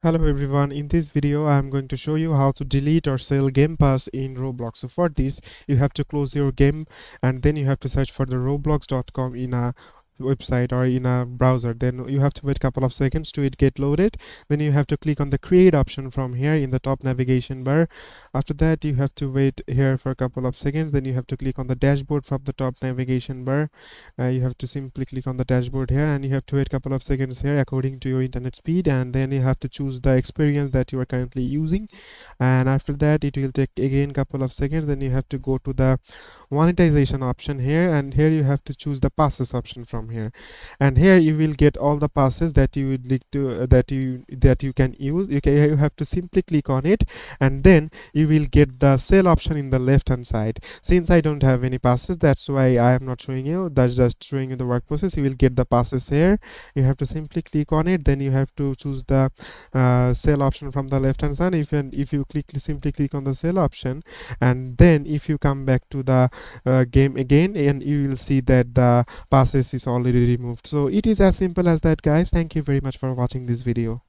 Hello everyone, in this video I am going to show you how to delete or sell Game Pass in Roblox. So for this you have to close your game and then you have to search for the roblox.com in a website or in a browser. Then you have to wait a couple of seconds to it get loaded. Then you have to click on the create option from here in the top navigation bar. After that you have to wait here for a couple of seconds. Then you have to click on the dashboard from the top navigation bar. You have to simply click on the dashboard here and you have to wait a couple of seconds here according to your internet speed, and then you have to choose the experience that you are currently using. And after that it will take again couple of seconds. Then you have to go to the monetization option here, and here you have to choose the passes option from here, and here you will get all the passes that you would like to that you can use. You have to simply click on it, and then you will get the sell option in the left hand side. Since I don't have any passes, that's why I am not showing you. That's just showing you the work process. You will get the passes here. You have to simply click on it. Then you have to choose the sell option from the left hand side. If you simply click on the sell option, and then if you come back to the game again, and you will see that the passes is already removed. So it is as simple as that, guys. Thank you very much for watching this video.